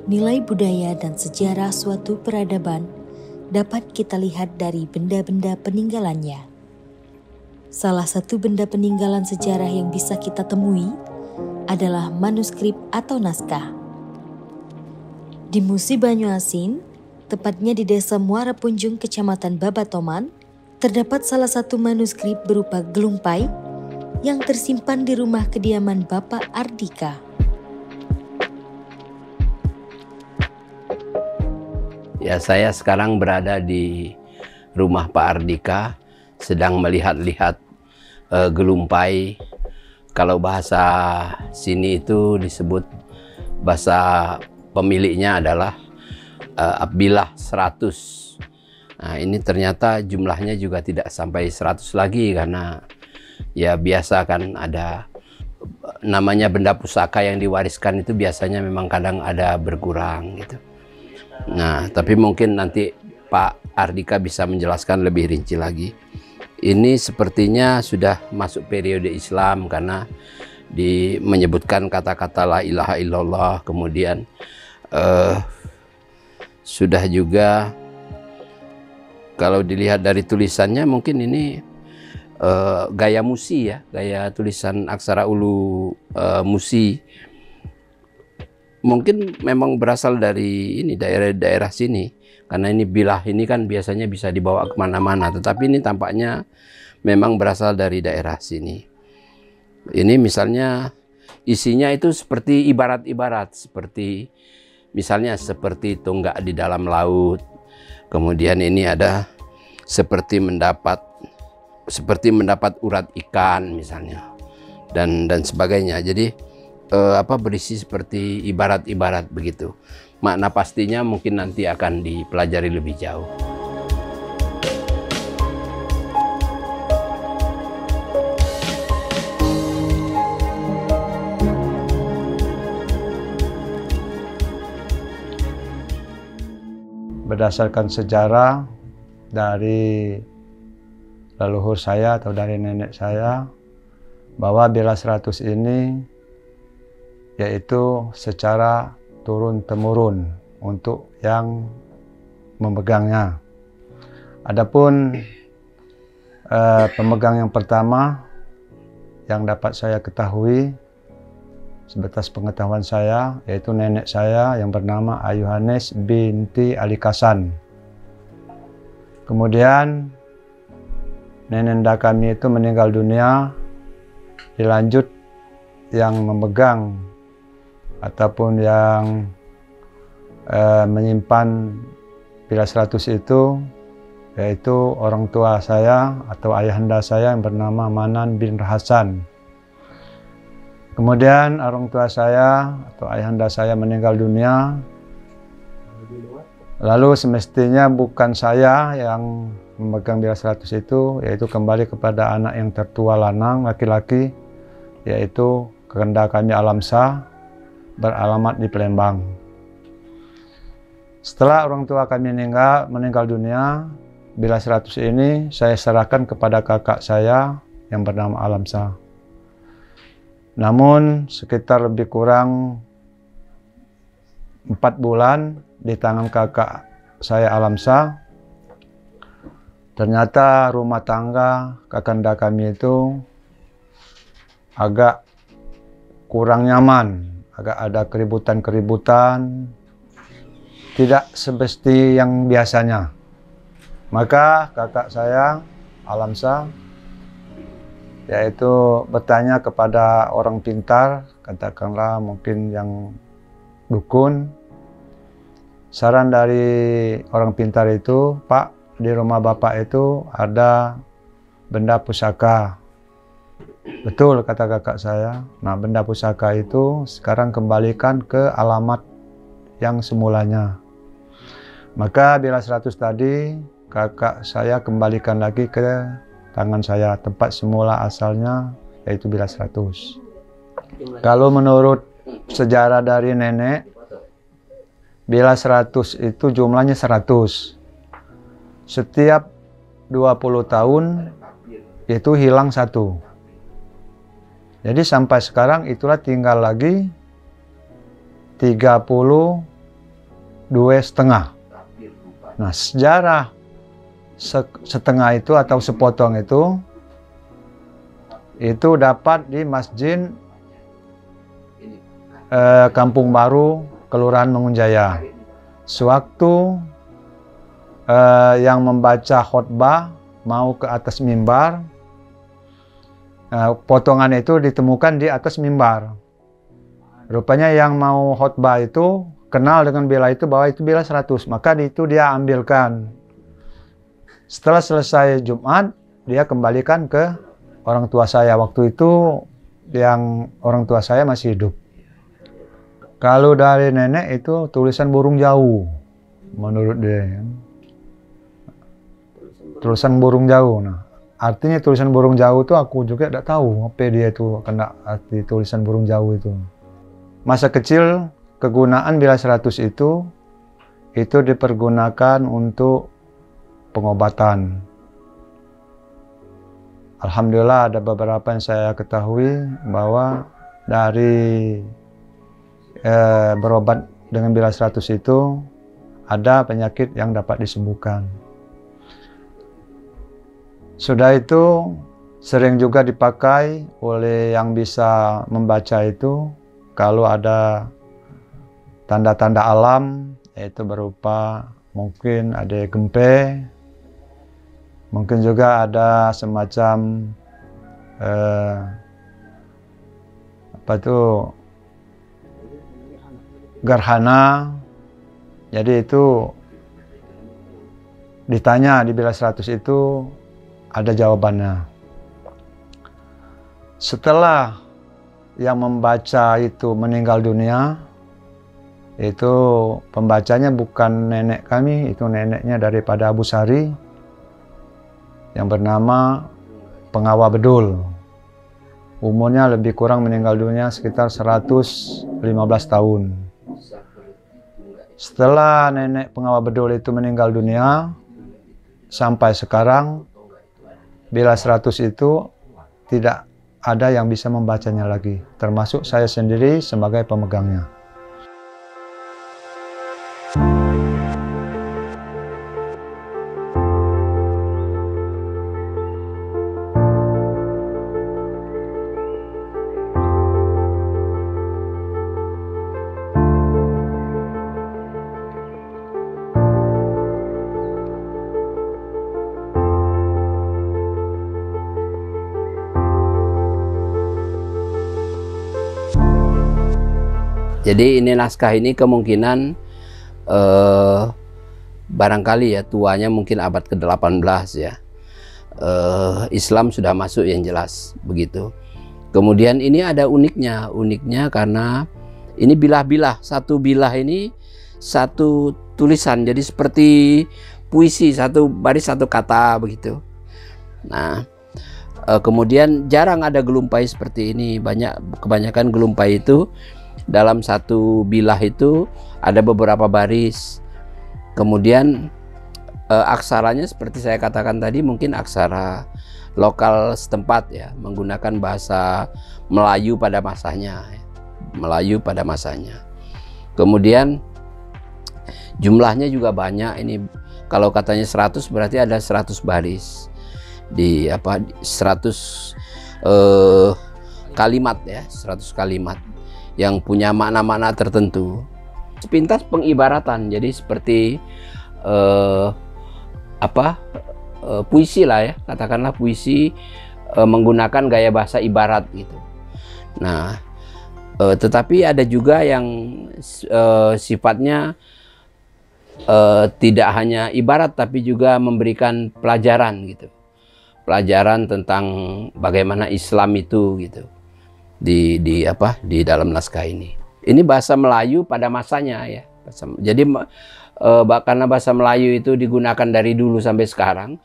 Nilai budaya dan sejarah suatu peradaban dapat kita lihat dari benda-benda peninggalannya. Salah satu benda peninggalan sejarah yang bisa kita temui adalah manuskrip atau naskah. Di Musi Banyuasin, tepatnya di Desa Muara Punjung, Kecamatan Babatoman, terdapat salah satu manuskrip berupa gelumpai yang tersimpan di rumah kediaman Bapak Ardika. Ya, saya sekarang berada di rumah Pak Ardika, sedang melihat-lihat gelumpai. Kalau bahasa sini itu disebut, bahasa pemiliknya adalah Abbillah 100. Nah, ini ternyata jumlahnya juga tidak sampai 100 lagi, karena ya biasa kan ada namanya benda pusaka yang diwariskan itu biasanya memang kadang ada berkurang gitu. Nah, tapi mungkin nanti Pak Ardika bisa menjelaskan lebih rinci lagi. Ini sepertinya sudah masuk periode Islam, karena menyebutkan kata-kata la ilaha illallah, kemudian sudah juga kalau dilihat dari tulisannya mungkin ini gaya Musi ya, gaya tulisan aksara ulu Musi. Mungkin memang berasal dari ini daerah-daerah sini, karena ini bilah ini kan biasanya bisa dibawa kemana-mana, tetapi ini tampaknya memang berasal dari daerah sini. Ini misalnya isinya itu seperti ibarat-ibarat, seperti misalnya seperti tonggak di dalam laut, kemudian ini ada seperti mendapat urat ikan misalnya, dan sebagainya. Jadi berisi seperti ibarat-ibarat begitu. Makna pastinya mungkin nanti akan dipelajari lebih jauh. Berdasarkan sejarah dari leluhur saya atau dari nenek saya, bahwa Abbillah 100 ini yaitu secara turun-temurun untuk yang memegangnya. Adapun pemegang yang pertama yang dapat saya ketahui sebatas pengetahuan saya, yaitu nenek saya yang bernama Ayuhanes binti Alikasan. Kemudian nenenda kami itu meninggal dunia, dilanjut yang memegang ataupun yang menyimpan Abbillah 100 itu yaitu orang tua saya atau ayahanda saya yang bernama Manan bin Hasan. Kemudian orang tua saya atau ayahanda saya meninggal dunia, lalu semestinya bukan saya yang memegang Abbillah 100 itu, yaitu kembali kepada anak yang tertua lanang laki-laki, yaitu kekenda kami Alamsa, beralamat di Palembang. Setelah orang tua kami meninggal dunia, Abbillah 100 ini saya serahkan kepada kakak saya yang bernama Alamsa. Namun sekitar lebih kurang 4 bulan di tangan kakak saya Alamsa, ternyata rumah tangga kakanda kami itu agak kurang nyaman, agak ada keributan-keributan, tidak seperti yang biasanya. Maka kakak saya, Alamsa, yaitu bertanya kepada orang pintar, katakanlah mungkin yang dukun. Saran dari orang pintar itu, Pak, di rumah Bapak itu ada benda pusaka. Betul, kata kakak saya. Nah, benda pusaka itu sekarang kembalikan ke alamat yang semulanya. Maka Abbillah 100 tadi kakak saya kembalikan lagi ke tangan saya, tempat semula asalnya, yaitu Abbillah 100. Kalau menurut sejarah dari nenek, Abbillah 100 itu jumlahnya 100. Setiap 20 tahun itu hilang satu. Jadi sampai sekarang itulah tinggal lagi 30 2,5. Nah, sejarah setengah itu atau sepotong itu dapat di Masjid Kampung Baru, Kelurahan Mangunjaya. Sewaktu yang membaca khotbah mau ke atas mimbar, potongan itu ditemukan di atas mimbar. Rupanya yang mau khotbah itu kenal dengan bila itu bahwa itu bila 100, maka itu dia ambilkan. Setelah selesai Jumat, dia kembalikan ke orang tua saya. Waktu itu yang orang tua saya masih hidup. Kalau dari nenek itu tulisan burung jauh, menurut dia. Tulisan burung jauh. Nah, artinya tulisan burung jauh itu aku juga tidak tahu apa dia itu kena arti tulisan burung jauh itu. Masa kecil kegunaan bila 100 itu dipergunakan untuk pengobatan. Alhamdulillah ada beberapa yang saya ketahui bahwa dari berobat dengan bila 100 itu ada penyakit yang dapat disembuhkan. Sudah itu sering juga dipakai oleh yang bisa membaca itu kalau ada tanda-tanda alam, yaitu berupa mungkin ada gempe, mungkin juga ada semacam gerhana. Jadi itu ditanya di bila 100 itu ada jawabannya. Setelah yang membaca itu meninggal dunia, itu pembacanya bukan nenek kami, itu neneknya daripada Abu Sari yang bernama Pengawa Bedul. Umurnya lebih kurang meninggal dunia sekitar 115 tahun. Setelah nenek Pengawa Bedul itu meninggal dunia, sampai sekarang bila 100 itu tidak ada yang bisa membacanya lagi, termasuk saya sendiri sebagai pemegangnya. Jadi ini naskah ini kemungkinan barangkali ya tuanya mungkin abad ke-18 ya. Islam sudah masuk yang jelas begitu. Kemudian ini ada uniknya karena ini bilah-bilah, satu bilah ini satu tulisan, jadi seperti puisi, satu baris satu kata begitu. Nah, kemudian jarang ada gelumpai seperti ini. Kebanyakan gelumpai itu dalam satu bilah itu ada beberapa baris. Kemudian aksaranya seperti saya katakan tadi mungkin aksara lokal setempat ya, menggunakan bahasa Melayu pada masanya. Kemudian jumlahnya juga banyak. Ini kalau katanya 100 berarti ada 100 baris. 100 kalimat ya, 100 kalimat yang punya makna-makna tertentu. Sepintas pengibaratan, jadi seperti puisi lah ya, katakanlah puisi menggunakan gaya bahasa ibarat gitu. Nah, tetapi ada juga yang sifatnya tidak hanya ibarat tapi juga memberikan pelajaran gitu, pelajaran tentang bagaimana Islam itu gitu. Di dalam naskah ini. Ini bahasa Melayu pada masanya ya. Jadi karena bahasa Melayu itu digunakan dari dulu sampai sekarang,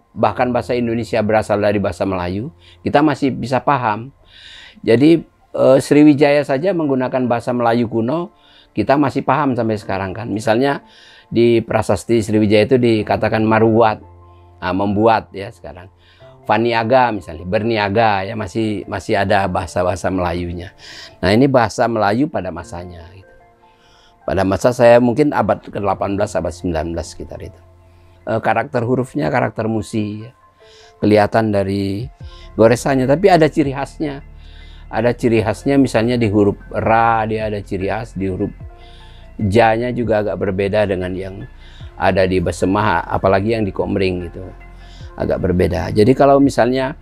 bahkan bahasa Indonesia berasal dari bahasa Melayu, kita masih bisa paham. Jadi Sriwijaya saja menggunakan bahasa Melayu kuno, kita masih paham sampai sekarang kan. Misalnya di prasasti Sriwijaya itu dikatakan maruwat, membuat ya sekarang. Vaniaga misalnya, berniaga ya, masih ada bahasa-bahasa Melayunya. Nah, ini bahasa Melayu pada masanya gitu. Pada masa saya mungkin abad ke-18, abad 19 sekitar itu. Karakter hurufnya, karakter musi. Kelihatan dari goresannya, tapi ada ciri khasnya. Ada ciri khasnya misalnya di huruf Ra, dia ada ciri khas. Di huruf Ja-nya juga agak berbeda dengan yang ada di Besemah, apalagi yang di Komering gitu. Agak berbeda. Jadi kalau misalnya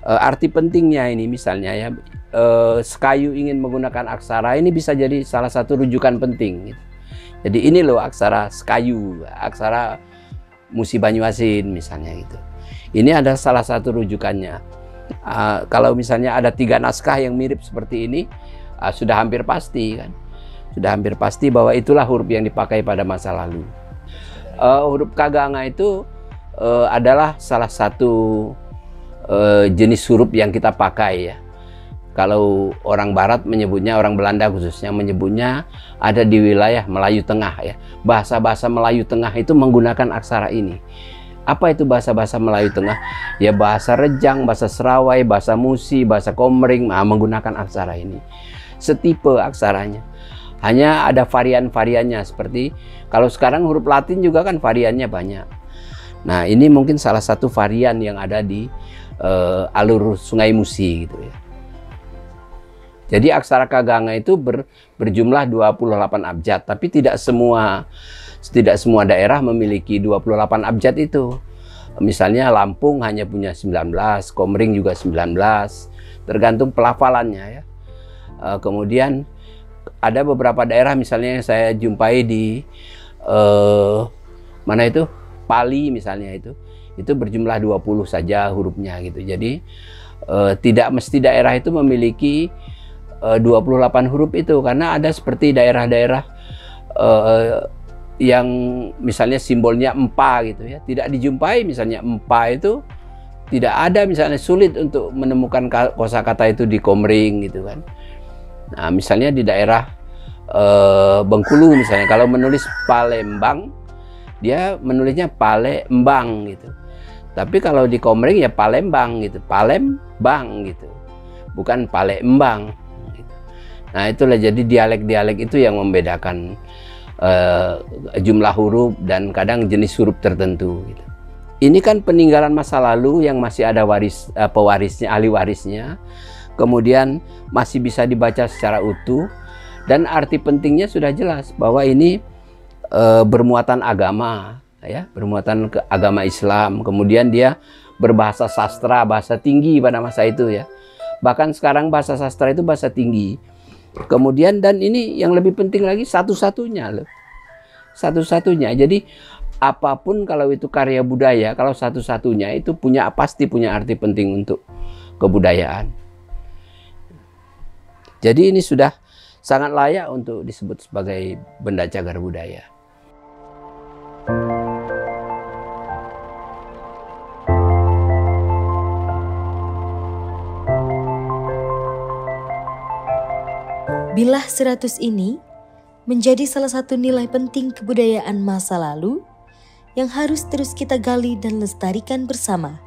arti pentingnya ini misalnya ya, Sekayu ingin menggunakan aksara, ini bisa jadi salah satu rujukan penting gitu. Jadi ini loh aksara Sekayu, aksara Musi Banyuasin misalnya gitu. Ini ada salah satu rujukannya. Kalau misalnya ada 3 naskah yang mirip seperti ini, sudah hampir pasti kan. Sudah hampir pasti bahwa itulah huruf yang dipakai pada masa lalu. Huruf Kaganga itu adalah salah satu jenis huruf yang kita pakai ya. Kalau orang Barat menyebutnya, orang Belanda khususnya menyebutnya ada di wilayah Melayu Tengah ya. Bahasa-bahasa Melayu Tengah itu menggunakan aksara ini. Apa itu bahasa-bahasa Melayu Tengah? Ya bahasa Rejang, bahasa Serawai, bahasa Musi, bahasa Komering menggunakan aksara ini. Setipe aksaranya. Hanya ada varian-variannya seperti kalau sekarang huruf Latin juga kan variannya banyak. Nah ini mungkin salah satu varian yang ada di alur Sungai Musi gitu ya. Jadi aksara Kaganga itu berjumlah 28 abjad, tapi tidak semua daerah memiliki 28 abjad itu. Misalnya Lampung hanya punya 19, Komering juga 19, tergantung pelafalannya ya. Kemudian ada beberapa daerah misalnya yang saya jumpai di mana itu? Pali misalnya itu berjumlah 20 saja hurufnya gitu. Jadi tidak mesti daerah itu memiliki 28 huruf itu, karena ada seperti daerah-daerah yang misalnya simbolnya empa gitu ya, tidak dijumpai. Misalnya empa itu tidak ada, misalnya sulit untuk menemukan kosakata itu di Komering gitu kan. Nah misalnya di daerah Bengkulu misalnya, kalau menulis Palembang dia menulisnya Palembang gitu, tapi kalau di Komering ya Palembang gitu, Palembang gitu, bukan Palembang. Nah itulah jadi dialek-dialek itu yang membedakan jumlah huruf dan kadang jenis huruf tertentu gitu. Ini kan peninggalan masa lalu yang masih ada pewarisnya, ahli warisnya, kemudian masih bisa dibaca secara utuh, dan arti pentingnya sudah jelas bahwa ini bermuatan agama ya, bermuatan ke agama Islam. Kemudian dia berbahasa sastra, bahasa tinggi pada masa itu ya. Bahkan sekarang bahasa sastra itu bahasa tinggi. Kemudian dan ini yang lebih penting lagi, satu-satunya loh. Satu-satunya. Jadi apapun kalau itu karya budaya, kalau satu-satunya itu pasti punya arti penting untuk kebudayaan. Jadi ini sudah sangat layak untuk disebut sebagai benda cagar budaya. Bilah 100 ini menjadi salah satu nilai penting kebudayaan masa lalu yang harus terus kita gali dan lestarikan bersama.